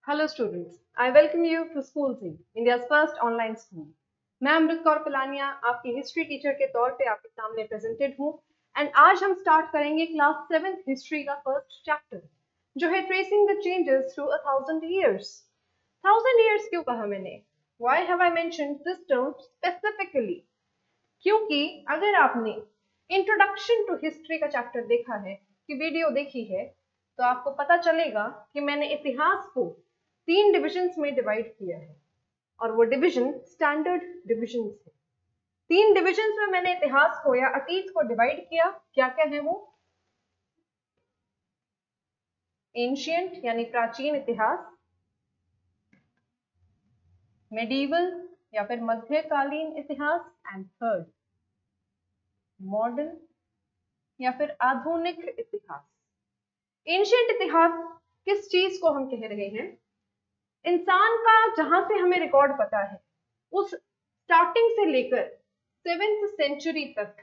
Hello students, I welcome you to school Singh, India's first online school. मैं अमृत कौर पिलानिया आपकी history teacher के तौर पे आपके सामने प्रेजेंटेड हूँ। एंड आज हम स्टार्ट करेंगे क्लास 7th हिस्ट्री का फर्स्ट चैप्टर, जो है tracing the changes through 1000 years। 1000 years क्यों कहा मैंने? Why have I mentioned this term specifically? क्योंकि अगर आपने इंट्रोडक्शन टू हिस्ट्री का चैप्टर देखा है कि वीडियो देखी है, तो आपको पता चलेगा कि मैंने इतिहास को 3 डिविजन्स में डिवाइड किया है और वो डिवीजन स्टैंडर्ड डिविजन्स है। 3 डिविजन्स में मैंने इतिहास को या अतीत को डिवाइड किया। क्या क्या है वो? एंशिएंट यानी प्राचीन इतिहास, मेडिवल या फिर मध्यकालीन इतिहास, एंड थर्ड मॉडर्न या फिर आधुनिक इतिहास। एंशिएंट इतिहास किस चीज को हम कह रहे हैं? इंसान का जहां से हमें रिकॉर्ड पता है, उस स्टार्टिंग से लेकर 7th सेंचुरी तक,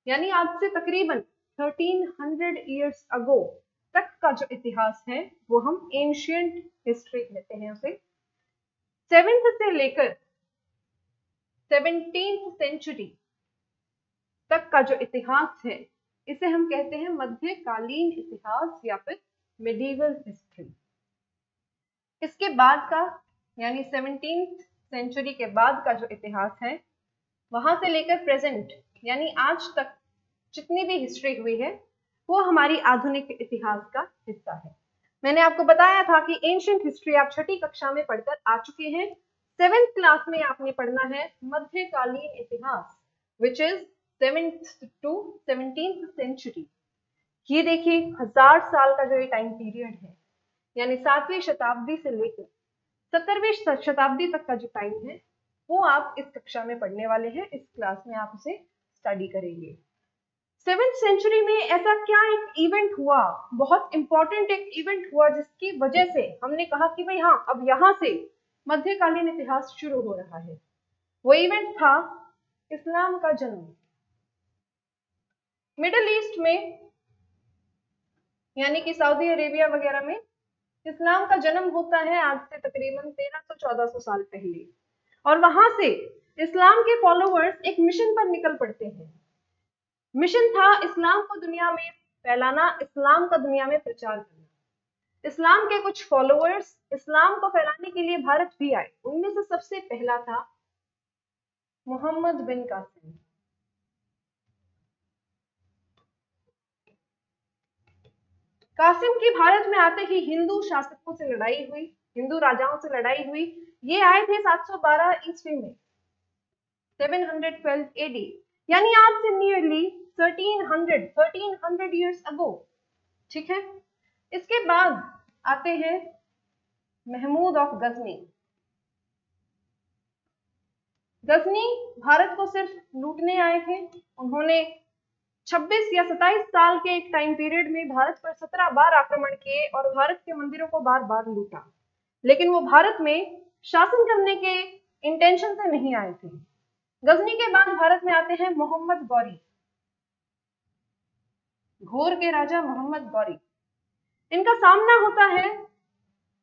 यानी आज से तकरीबन 1300 इयर्स अगो तक का जो इतिहास है वो हम एंशिएंट हिस्ट्री कहते हैं। उसे 7th से लेकर 17th सेंचुरी तक का जो इतिहास है, इसे हम कहते हैं मध्यकालीन इतिहास या फिर मेडिवल हिस्ट्री। इसके बाद का यानी 17th सेंचुरी के बाद का जो इतिहास है, वहां से लेकर प्रेजेंट यानी आज तक जितनी भी हिस्ट्री हुई है, वो हमारी आधुनिक इतिहास का हिस्सा है। मैंने आपको बताया था कि एंशिएंट हिस्ट्री आप 6ठी कक्षा में पढ़कर आ चुके हैं। 7th क्लास में आपने पढ़ना है मध्यकालीन इतिहास, which is 7th to 17th century. ये देखिए 1000 साल का जो ये टाइम पीरियड है, यानी 7वीं शताब्दी से लेकर 17वीं शताब्दी तक का जो टाइम है, वो आप इस कक्षा में पढ़ने वाले हैं। इस क्लास में आप उसे स्टडी करेंगे। 7th सेंचुरी में ऐसा क्या एक इवेंट हुआ, बहुत इंपॉर्टेंट एक इवेंट हुआ, जिसकी वजह से हमने कहा कि भाई हाँ, अब यहां से मध्यकालीन इतिहास शुरू हो रहा है। वो इवेंट था इस्लाम का जन्म। मिडिल ईस्ट में यानी कि सऊदी अरेबिया वगैरह में इस्लाम का जन्म होता है आज से तकरीबन 1300-1400 साल पहले, और वहां से इस्लाम के फॉलोअर्स एक मिशन पर निकल पड़ते हैं। मिशन था इस्लाम को दुनिया में फैलाना, इस्लाम का दुनिया में प्रचार करना। इस्लाम के कुछ फॉलोअर्स इस्लाम को फैलाने के लिए भारत भी आए। उनमें से सबसे पहला था मोहम्मद बिन कासिम। कासिम की भारत में आते ही हिंदू शासकों से लड़ाई हुई, हिंदू राजाओं से लड़ाई हुई। ये आए थे 712 ईस्वी में, 712 एडी, यानी आज से नियरली 1300 इयर्स अगो। ठीक है। इसके बाद आते हैं महमूद ऑफ गजनी। गजनी भारत को सिर्फ लूटने आए थे। उन्होंने 26 या 27 साल के एक टाइम पीरियड में भारत पर 17 बार आक्रमण किए और भारत के मंदिरों को बार बार लूटा, लेकिन वो भारत में शासन करने के इंटेंशन से नहीं आए थे। गजनी के बाद भारत में आते हैं मोहम्मद गौरी, घोर के राजा मोहम्मद गौरी। इनका सामना होता है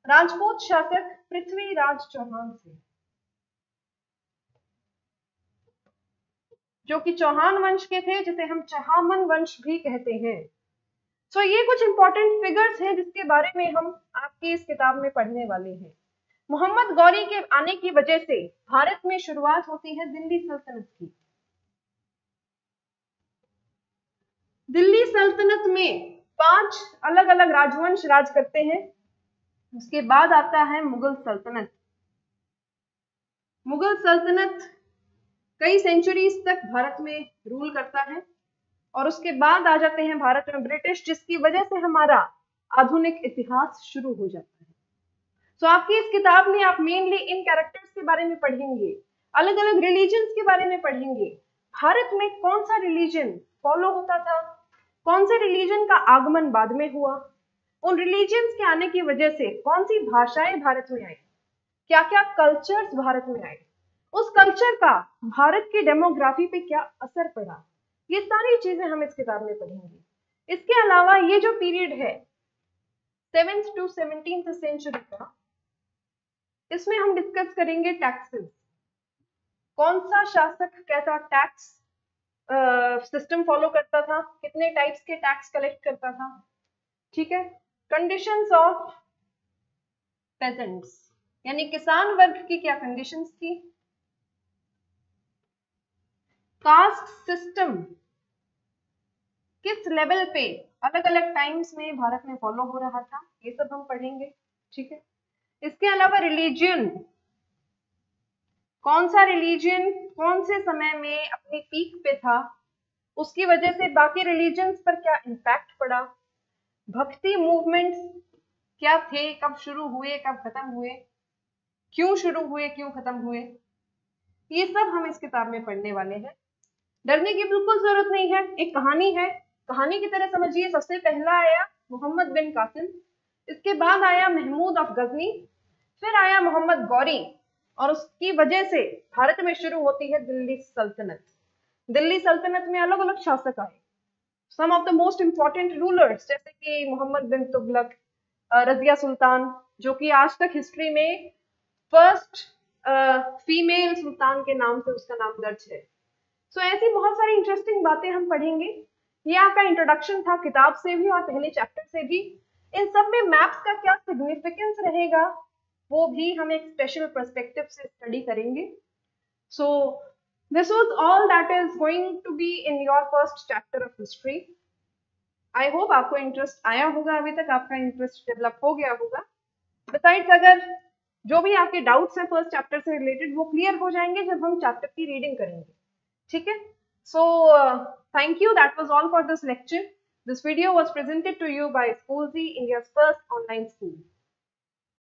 राजपूत शासक पृथ्वीराज चौहान से, जो कि चौहान वंश के थे, जिसे हम चहामन वंश भी कहते हैं। सो ये कुछ इंपॉर्टेंट फिगर्स हैं जिसके बारे में हम आपकी इस किताब में पढ़ने वाले हैं। मोहम्मद गौरी के आने की वजह से भारत में शुरुआत होती है दिल्ली सल्तनत की। दिल्ली सल्तनत में 5 अलग अलग राजवंश राज करते हैं। उसके बाद आता है मुगल सल्तनत। मुगल सल्तनत कई सेंचुरीज तक भारत में रूल करता है, और उसके बाद आ जाते हैं भारत में ब्रिटिश, जिसकी वजह से हमारा आधुनिक इतिहास शुरू हो जाता है। तो आपकी इस किताब में आप मेनली इन कैरेक्टर्स के बारे में पढ़ेंगे, अलग अलग रिलीजन्स के बारे में पढ़ेंगे। भारत में कौन सा रिलीजन फॉलो होता था, कौन से रिलीजन का आगमन बाद में हुआ, उन रिलीजन्स के आने की वजह से कौन सी भाषाएं भारत में आई, क्या क्या कल्चर्स भारत में आए, उस कल्चर का भारत की डेमोग्राफी पे क्या असर पड़ा, ये सारी चीजें हम इस किताब में पढ़ेंगे। इसके अलावा ये जो पीरियड है 7th to 17th सेंचुरी का, इसमें हम डिस्कस करेंगे टैक्सेस, कौन सा शासक कैसा टैक्स सिस्टम फॉलो करता था, कितने टाइप्स के टैक्स कलेक्ट करता था, ठीक है। कंडीशंस ऑफ पेजेंट्स, यानी किसान वर्ग की क्या कंडीशंस थी। कास्ट सिस्टम किस लेवल पे अलग अलग टाइम्स में भारत में फॉलो हो रहा था, ये सब हम पढ़ेंगे, ठीक है। इसके अलावा रिलीजियन, कौन सा रिलीजियन कौन से समय में अपनी पीक पे था, उसकी वजह से बाकी रिलीजन्स पर क्या इम्पैक्ट पड़ा, भक्ति मूवमेंट्स क्या थे, कब शुरू हुए कब खत्म हुए, क्यों शुरू हुए क्यों खत्म हुए, ये सब हम इस किताब में पढ़ने वाले हैं। डरने की बिल्कुल जरूरत नहीं है, एक कहानी है, कहानी की तरह समझिए। सबसे पहला आया मोहम्मद बिन कासिम, इसके बाद आया महमूद ऑफ गजनी, फिर आया मोहम्मद गौरी, और उसकी वजह से भारत में शुरू होती है दिल्ली सल्तनत। दिल्ली सल्तनत में अलग अलग शासक आए, some of the most important rulers जैसे कि मोहम्मद बिन तुगलक, रजिया सुल्तान, जो कि आज तक हिस्ट्री में फर्स्ट फीमेल सुल्तान के नाम से उसका नाम दर्ज है। सो ऐसी बहुत सारी इंटरेस्टिंग बातें हम पढ़ेंगे। ये आपका इंट्रोडक्शन था किताब से भी और पहले चैप्टर से भी। इन सब में मैप्स का क्या सिग्निफिकेंस रहेगा वो भी हम एक स्पेशल पर्सपेक्टिव से स्टडी करेंगे। So this was all that is going to be in your first chapter of history. I hope आपको इंटरेस्ट आया होगा, अभी तक आपका इंटरेस्ट डेवलप हो गया होगा। बिसाइड्स अगर जो भी आपके डाउट्स हैं फर्स्ट चैप्टर से रिलेटेड वो क्लियर हो जाएंगे जब हम चैप्टर की रीडिंग करेंगे, ठीक है। सो thank you, that was all for this lecture. This video was presented to you by Schoolzy, India's first online school.